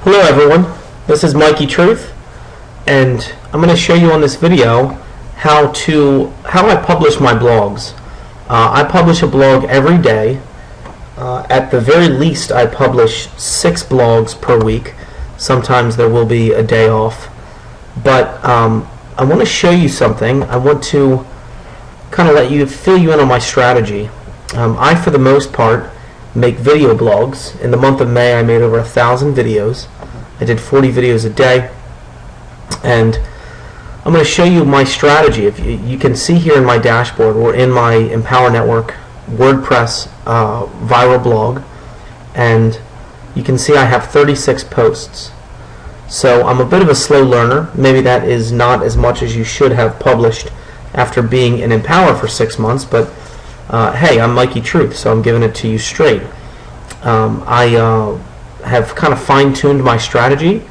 Hello everyone, this is Mikey Truth, and I'm going to show you on this video how I publish my blogs. I publish a blog every day. At the very least, I publish 6 blogs per week. Sometimes there will be a day off, but I want to show you something. I want to kind of fill you in on my strategy. I, for the most part, make video blogs. In the month of May, I made over 1,000 videos. I did 40 videos a day, and I'm going to show you my strategy. If you can see here in my dashboard, or in my Empower Network WordPress viral blog, and you can see I have 36 posts. So I'm a bit of a slow learner. Maybe that is not as much as you should have published after being in Empower for 6 months, but hey, I'm Mikey Truth, so I'm giving it to you straight. I have kind of fine-tuned my strategy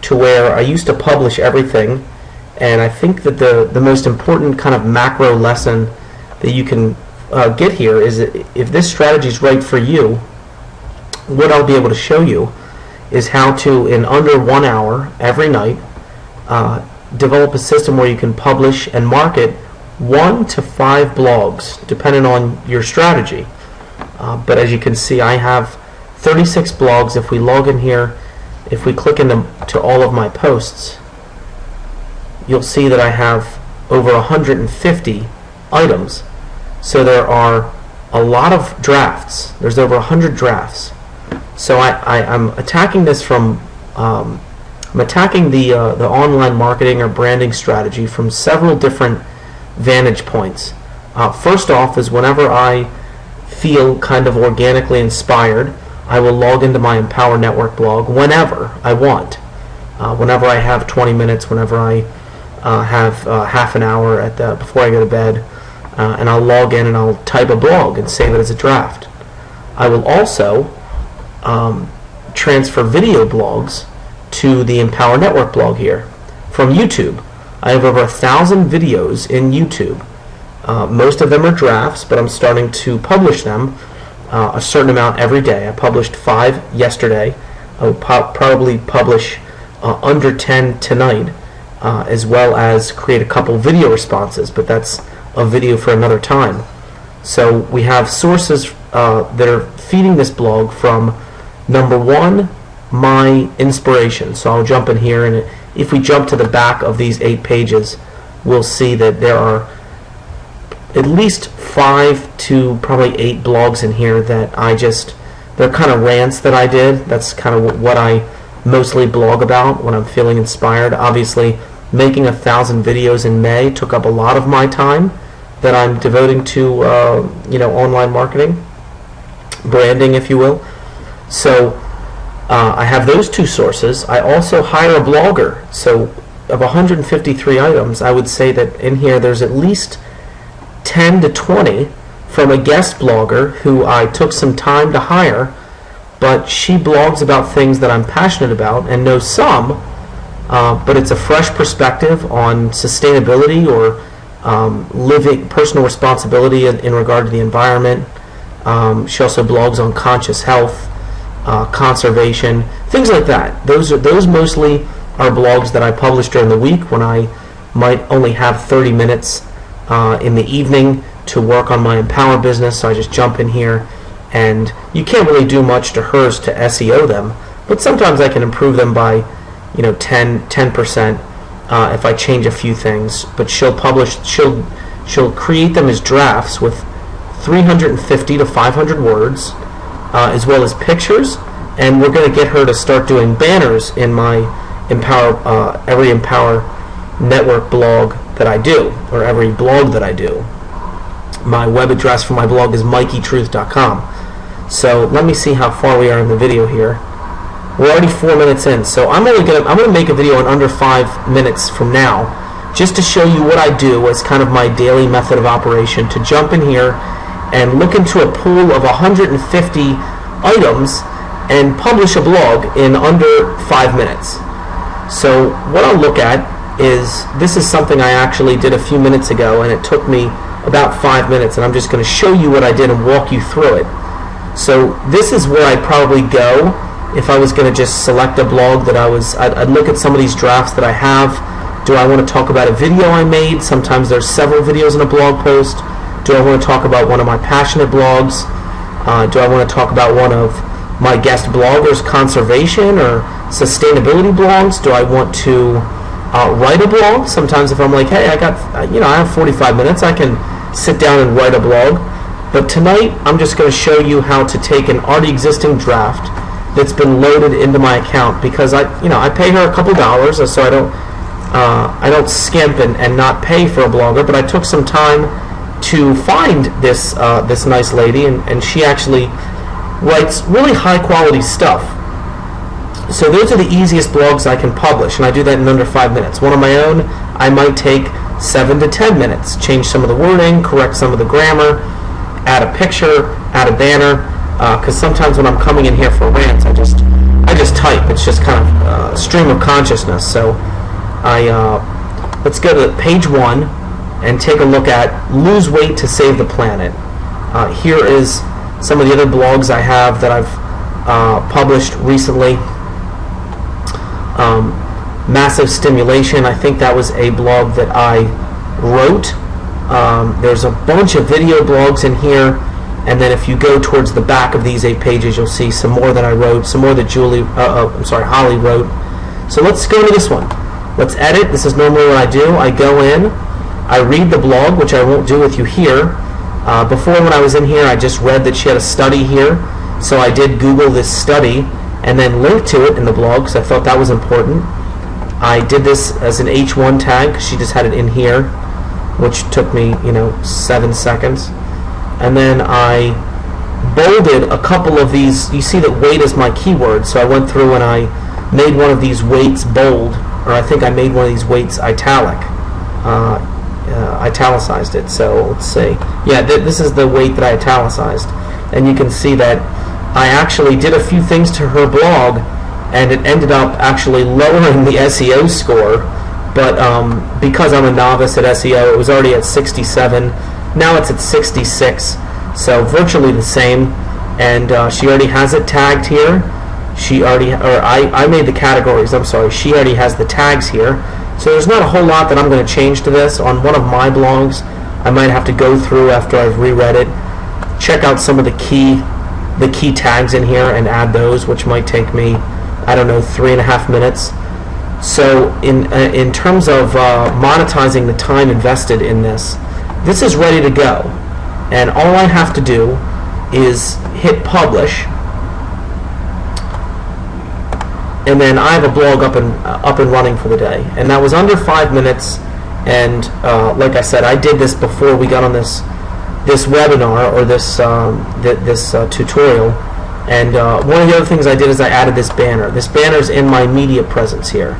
to where I used to publish everything, and I think that the most important kind of macro lesson that you can get here is that if this strategy is right for you, what I'll be able to show you is how to, in under 1 hour every night, develop a system where you can publish and market 1 to 5 blogs, depending on your strategy. But as you can see, I have 36 blogs. If we log in here, if we click into all of my posts, you'll see that I have over 150 items. So there are a lot of drafts. There's over 100 drafts. So I'm attacking this from I'm attacking the online marketing or branding strategy from several different vantage points. First off is whenever I feel kind of organically inspired, I will log into my Empower Network blog whenever I want. Whenever I have 20 minutes, whenever I have half an hour before I go to bed, and I'll log in and I'll type a blog and save it as a draft. I will also transfer video blogs to the Empower Network blog here from YouTube. I have over 1,000 videos in YouTube. Most of them are drafts, but I'm starting to publish them a certain amount every day. I published 5 yesterday. I will probably publish under 10 tonight, as well as create a couple video responses, but that's a video for another time. So we have sources that are feeding this blog from, number 1, my inspiration. So I'll jump in here, and if we jump to the back of these 8 pages, we'll see that there are at least 5 to probably 8 blogs in here that they're kind of rants that I did. That's kind of what I mostly blog about when I'm feeling inspired. Obviously, making 1,000 videos in May took up a lot of my time that I'm devoting to online marketing, branding, if you will. So I have those 2 sources. I also hire a blogger. So of 153 items, I would say that in here there's at least 10 to 20 from a guest blogger who I took some time to hire, but she blogs about things that I'm passionate about and know some, but it's a fresh perspective on sustainability or living personal responsibility in regard to the environment. She also blogs on conscious health, conservation, things like that. Those mostly are blogs that I publish during the week when I might only have 30 minutes in the evening to work on my Empower business. So I just jump in here, and you can't really do much to hers to SEO them, but sometimes I can improve them by 10% if I change a few things. But she'll create them as drafts with 350 to 500 words, as well as pictures, and we're going to get her to start doing banners in my every Empower Network blog that I do, or every blog that I do. My web address for my blog is mikeytruth.com. So let me see how far we are in the video here. We're already 4 minutes in, so I'm gonna make a video in under 5 minutes from now, just to show you what I do as kind of my daily method of operation, to jump in here and look into a pool of 150 items and publish a blog in under 5 minutes. So what I'll look at is, this is something I actually did a few minutes ago, and it took me about 5 minutes, and I'm just going to show you what I did and walk you through it. So this is where I probably go if I was going to just select a blog that I'd look at some of these drafts that I have. Do I want to talk about a video I made? Sometimes there's several videos in a blog post. Do I want to talk about one of my passionate blogs? Do I want to talk about one of my guest bloggers' conservation or sustainability blogs? Do I want to write a blog? Sometimes if I'm like, hey, I have 45 minutes, I can sit down and write a blog. But tonight, I'm just going to show you how to take an already existing draft that's been loaded into my account, because I pay her a couple dollars, so I don't skimp and not pay for a blogger. But I took some time to find this nice lady, and she actually writes really high quality stuff. So those are the easiest blogs I can publish, and I do that in under 5 minutes. One of my own, I might take 7 to 10 minutes. Change some of the wording, correct some of the grammar, add a picture, add a banner, because sometimes when I'm coming in here for rants, I just type. It's just kind of stream of consciousness. So let's go to page 1 and take a look at Lose Weight to Save the Planet. Here is some of the other blogs I have that I've published recently. Massive Stimulation, I think that was a blog that I wrote. There's a bunch of video blogs in here, and then if you go towards the back of these 8 pages, you'll see some more that I wrote, some more that Holly wrote. So let's go to this one. Let's edit. This is normally what I do. I go in, I read the blog, which I won't do with you here. Before, when I was in here, I just read that she had a study here, so I did Google this study and then link to it in the blog because I thought that was important. I did this as an H1 tag. She just had it in here, which took me 7 seconds. And then I bolded a couple of these. You see that weight is my keyword, so I went through and I made one of these weights bold, or I think I made one of these weights italic. Italicized it. So let's see. Yeah, this is the weight that I italicized, and you can see that I actually did a few things to her blog, and it ended up actually lowering the SEO score. But because I'm a novice at SEO, it was already at 67. Now it's at 66, so virtually the same. And she already has it tagged here. I made the categories. I'm sorry. She already has the tags here. So there's not a whole lot that I'm going to change to this. On one of my blogs, I might have to go through after I've reread it, check out some of the key tags in here and add those, which might take me, 3.5 minutes. So in terms of monetizing the time invested in this is ready to go. And all I have to do is hit publish. And then I have a blog up and running for the day, and that was under 5 minutes. And like I said, I did this before we got on this webinar or this tutorial. And one of the other things I did is I added this banner. This banner is in my media presence here.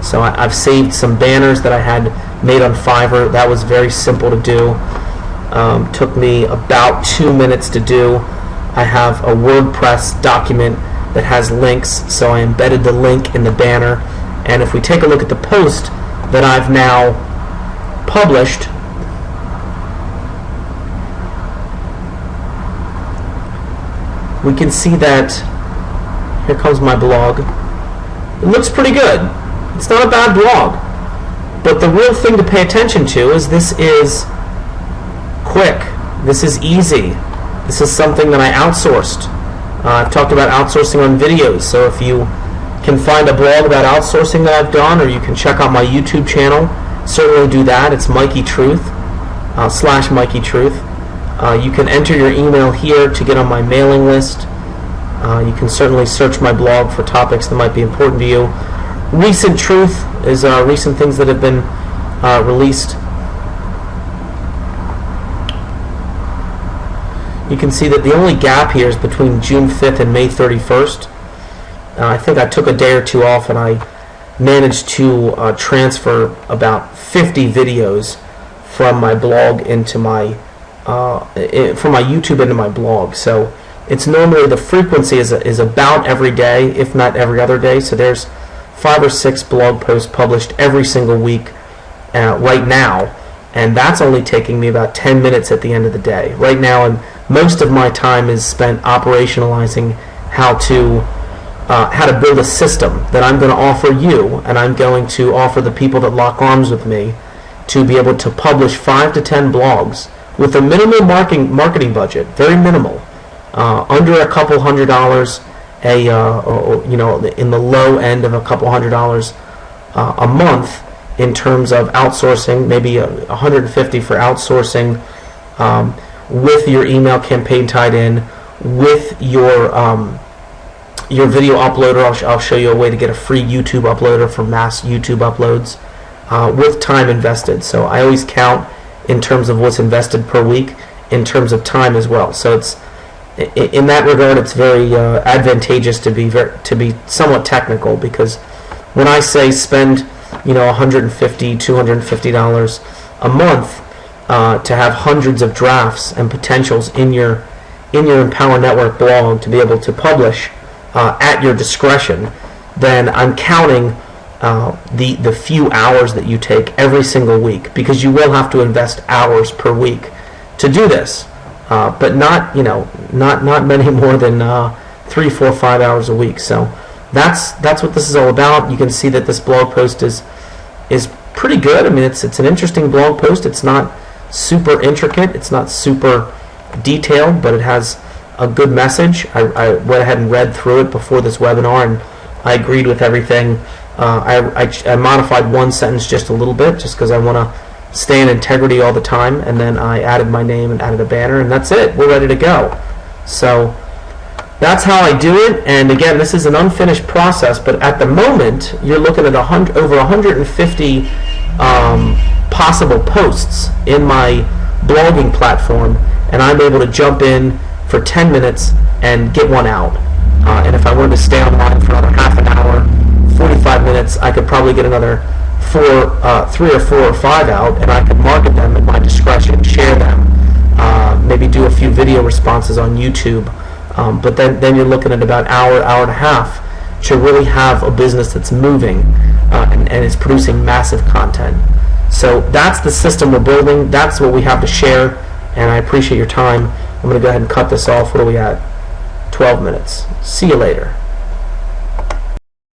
So I've saved some banners that I had made on Fiverr. That was very simple to do. Took me about 2 minutes to do. I have a WordPress document that has links, so I embedded the link in the banner. And if we take a look at the post that I've now published, we can see that here comes my blog. It looks pretty good. It's not a bad blog. But the real thing to pay attention to is this is quick. This is easy. This is something that I outsourced. I've talked about outsourcing on videos, so if you can find a blog about outsourcing that I've done, or you can check out my YouTube channel, certainly do that. It's Mikey Truth, / Mikey Truth. You can enter your email here to get on my mailing list. You can certainly search my blog for topics that might be important to you. Recent Truth is recent things that have been released. You can see that the only gap here is between June 5th and May 31st. I think I took a day or two off, and I managed to transfer about 50 videos from my blog into my from my YouTube into my blog. So it's normally, the frequency is about every day, if not every other day. So there's 5 or 6 blog posts published every single week right now, and that's only taking me about 10 minutes at the end of the day. Right now, and most of my time is spent operationalizing how to how to build a system that I'm going to offer you, and I'm going to offer the people that lock arms with me to be able to publish 5 to 10 blogs with a minimal marketing budget, very minimal, under a couple $100, in the low end of a couple $100 a month in terms of outsourcing, maybe $150 for outsourcing, with your email campaign tied in, with your video uploader. I'll show you a way to get a free YouTube uploader for mass YouTube uploads, with time invested. So I always count in terms of what's invested per week in terms of time as well. So it's in that regard, it's very advantageous to be somewhat technical, because when I say spend $150, $250 a month to have hundreds of drafts and potentials in your Empower Network blog to be able to publish at your discretion, then I'm counting the few hours that you take every single week, because you will have to invest hours per week to do this, but not many more than 3, 4, 5 hours a week. So that's what this is all about. You can see that this blog post is pretty good. I mean, it's an interesting blog post. It's not super intricate. It's not super detailed, but it has a good message. I went ahead and read through it before this webinar, and I agreed with everything. I modified one sentence just a little bit, just because I want to stay in integrity all the time, and then I added my name and added a banner, and that's it. We're ready to go. So that's how I do it. And again, this is an unfinished process, but at the moment you're looking at over 150 possible posts in my blogging platform, and I'm able to jump in for 10 minutes and get one out. And if I wanted to stay online for another half an hour, 45 minutes, I could probably get another 3 or 4 or 5 out, and I could market them at my discretion, share them, maybe do a few video responses on YouTube. But then you're looking at about hour and a half to really have a business that's moving and is producing massive content. So that's the system we're building. That's what we have to share, and I appreciate your time. I'm going to go ahead and cut this off. What are we at? 12 minutes. See you later.